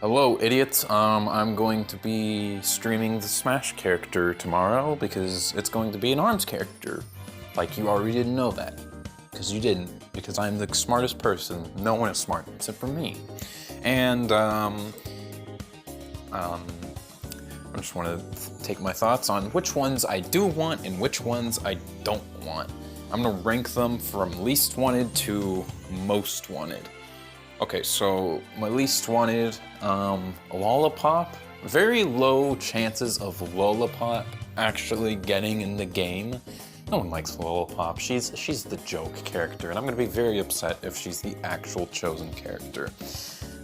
Hello, idiots. I'm going to be streaming the Smash character tomorrow because it's going to be an ARMS character. Like, you already didn't know that. Because you didn't. Because I'm the smartest person. No one is smart except for me. And, I just want to take my thoughts on which ones I do want and which ones I don't want. I'm gonna rank them from least wanted to most wanted. Okay, so my least wanted, Lollipop. Very low chances of Lollipop actually getting in the game. No one likes Lollipop. She's the joke character, and I'm gonna be very upset if she's the actual chosen character.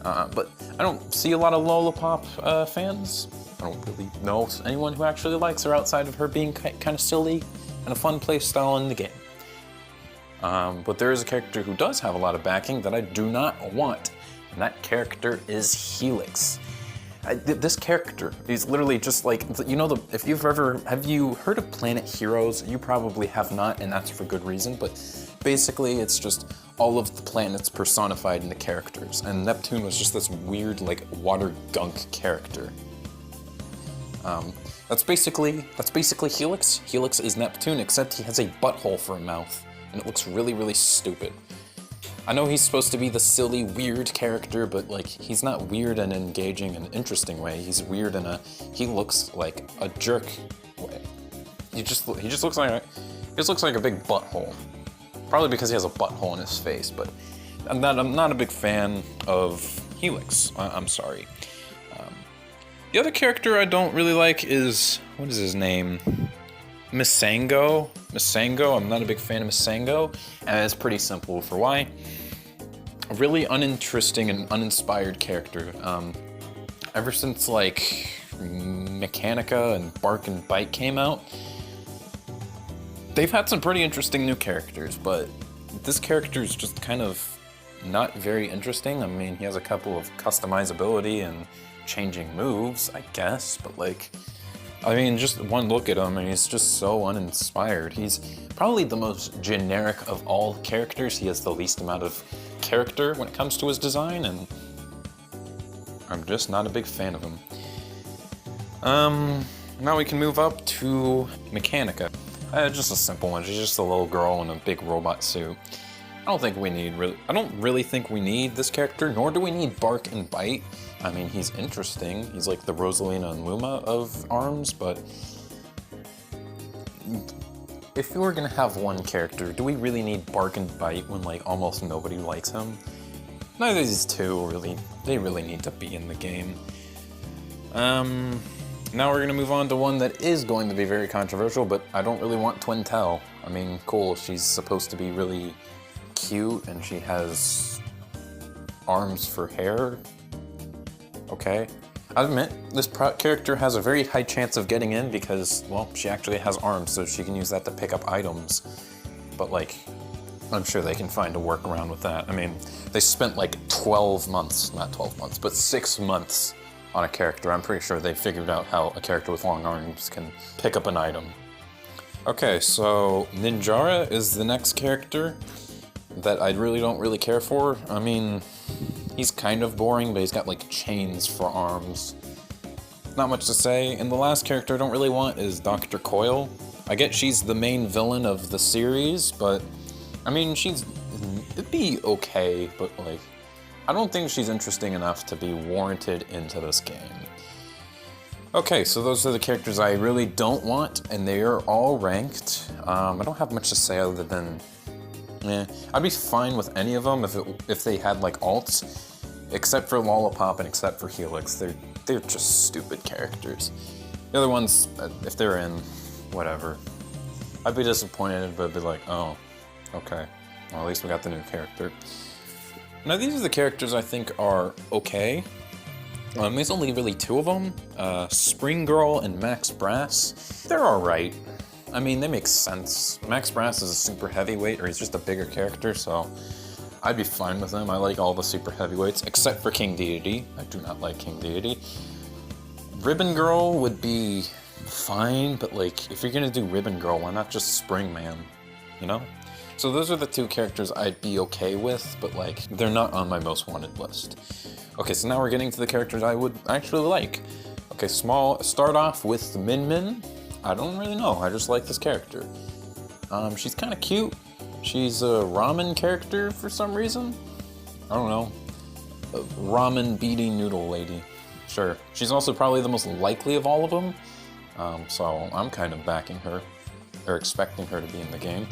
But I don't see a lot of Lollipop fans. I don't really know anyone who actually likes her outside of her being kind of silly and a fun play style in the game. But there is a character who does have a lot of backing that I do not want, and that character is Helix. This character is literally just like, you know, have you heard of Planet Heroes? You probably have not, and that's for good reason, but basically it's just all of the planets personified in the characters, and Neptune was just this weird, like, water gunk character. That's basically Helix. Helix is Neptune, except he has a butthole for a mouth. And it looks really, really stupid. I know he's supposed to be the silly, weird character, but like, he's not weird in an engaging and interesting way. He's weird in he looks like a jerk way. He just looks like a big butthole. Probably because he has a butthole in his face, but I'm not a big fan of Helix. I'm sorry. The other character I don't really like is, what is his name? Sango. I'm not a big fan of Sango, and it's pretty simple for why. A really uninteresting and uninspired character. Ever since like Mechanica and Bark and Bite came out, they've had some pretty interesting new characters, but this character is just kind of not very interesting. I mean, he has a couple of customizability and changing moves, I guess, but like, I mean, just one look at him and he's just so uninspired. He's probably the most generic of all characters. He has the least amount of character when it comes to his design, and I'm just not a big fan of him. Now we can move up to Mechanica. Just a simple one. She's just a little girl in a big robot suit. I don't really think we need this character, nor do we need Bark and Bite. I mean, he's interesting. He's like the Rosalina and Luma of ARMS, but if we were gonna have one character, do we really need Bark and Bite when like almost nobody likes him? Neither of these two they really need to be in the game. Now we're gonna move on to one that is going to be very controversial, but I don't really want Twintel. I mean, cool, she's supposed to be really cute and she has arms for hair. Okay. I admit, this character has a very high chance of getting in because, well, she actually has arms, so she can use that to pick up items. But like, I'm sure they can find a workaround with that. I mean, they spent like 12 months, not 12 months, but 6 months on a character. I'm pretty sure they figured out how a character with long arms can pick up an item. Okay, so Ninjara is the next character that I don't really care for. I mean, he's kind of boring, but he's got like chains for arms. Not much to say. And the last character I don't really want is Dr. Coil. I get she's the main villain of the series, but I mean, it'd be okay, but like, I don't think she's interesting enough to be warranted into this game. Okay, so those are the characters I really don't want, and they are all ranked. I don't have much to say other than, I'd be fine with any of them if they had like alts, except for Lollipop and except for Helix. They're just stupid characters. The other ones, if they're in, whatever. I'd be disappointed, but I'd be like, oh, okay. Well, at least we got the new character. Now these are the characters I think are okay. There's only really two of them, Spring Girl and Max Brass. They're alright. I mean, they make sense. Max Brass is a super heavyweight, or he's just a bigger character, so I'd be fine with him. I like all the super heavyweights, except for King Deity. I do not like King Deity. Ribbon Girl would be fine, but like, if you're gonna do Ribbon Girl, why not just Spring Man, you know? So those are the two characters I'd be okay with, but like, they're not on my most wanted list. Okay, so now we're getting to the characters I would actually like. Okay, start off with Minmin. I don't really know, I just like this character. She's kind of cute. She's a ramen character for some reason. I don't know. A ramen beady noodle lady. Sure. She's also probably the most likely of all of them. So I'm kind of backing her, or expecting her to be in the game.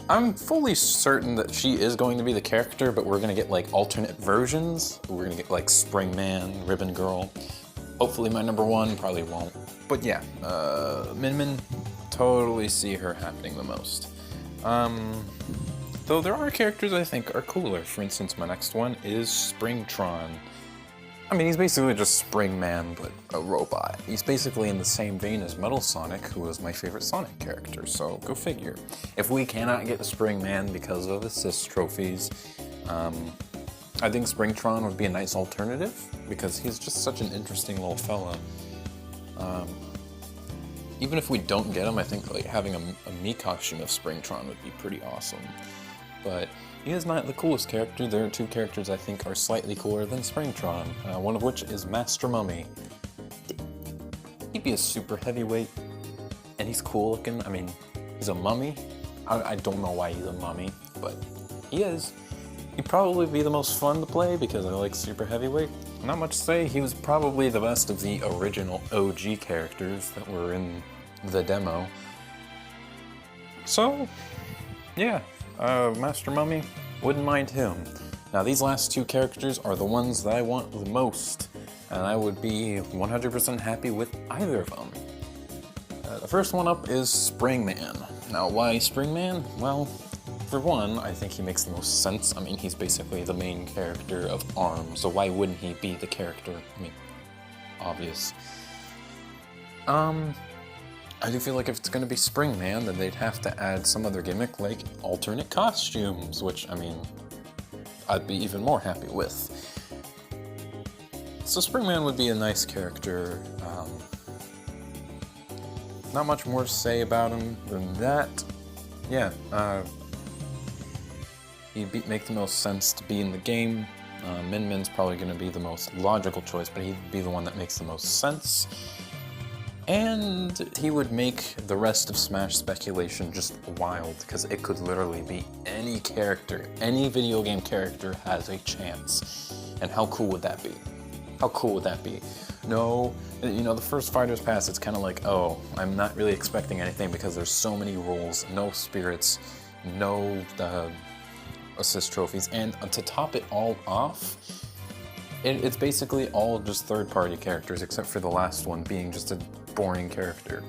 I'm fully certain that she is going to be the character, but we're gonna get like alternate versions. We're gonna get like Spring Man, Ribbon Girl. Hopefully my number one, probably won't. But yeah, Minmin, totally see her happening the most. Though there are characters I think are cooler. For instance, my next one is Tron. I mean, he's basically just Spring Man, but a robot. He's basically in the same vein as Metal Sonic, who was my favorite Sonic character, so go figure. If we cannot get Spring Man because of assist trophies, I think Tron would be a nice alternative, because he's just such an interesting little fella. Even if we don't get him, I think like having a Mii costume of Tron would be pretty awesome. But he is not the coolest character. There are two characters I think are slightly cooler than Tron, one of which is Master Mummy. He'd be a super heavyweight, and he's cool looking. I mean, he's a mummy. I don't know why he's a mummy, but he is. He'd probably be the most fun to play because I like super heavyweight. Not much to say, he was probably the best of the original OG characters that were in the demo. So, yeah. Master Mummy, wouldn't mind him. Now these last two characters are the ones that I want the most, and I would be 100% happy with either of them. The first one up is Spring Man. Now why Spring Man? Well, for one, I think he makes the most sense. I mean, he's basically the main character of ARM, so why wouldn't he be the character? I mean, obvious. I do feel like if it's going to be Spring Man, then they'd have to add some other gimmick like alternate costumes, which, I mean, I'd be even more happy with. So Spring Man would be a nice character. Not much more to say about him than that. Yeah, he'd make the most sense to be in the game. Minmin's probably going to be the most logical choice, but he'd be the one that makes the most sense. And he would make the rest of Smash speculation just wild, because it could literally be any character, any video game character has a chance. And how cool would that be? How cool would that be? No, you know, the first Fighter's Pass, it's kind of like, oh, I'm not really expecting anything because there's so many rules, no spirits, no assist trophies, and to top it all off, it's basically all just third-party characters, except for the last one being just a boring character.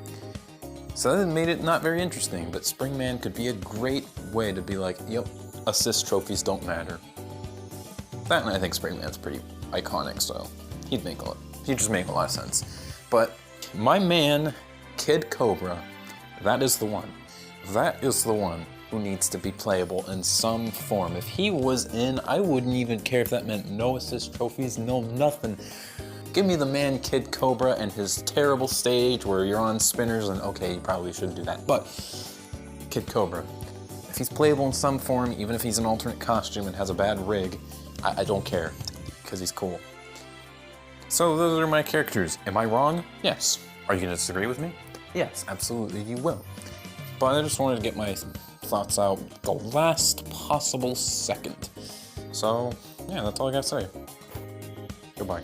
So that made it not very interesting, but Spring Man could be a great way to be like, yep, assist trophies don't matter. That, and I think Spring Man's pretty iconic, so he'd just make a lot of sense. But my man, Kid Cobra, that is the one. That is the one who needs to be playable in some form. If he was in, I wouldn't even care if that meant no assist trophies, no nothing. Give me the man Kid Cobra and his terrible stage where you're on spinners, and okay, you probably shouldn't do that, but Kid Cobra. If he's playable in some form, even if he's an alternate costume and has a bad rig, I don't care, because he's cool. So those are my characters. Am I wrong? Yes. Are you gonna disagree with me? Yes, absolutely you will. But I just wanted to get my thoughts out the last possible second. So, yeah, that's all I gotta say. Goodbye.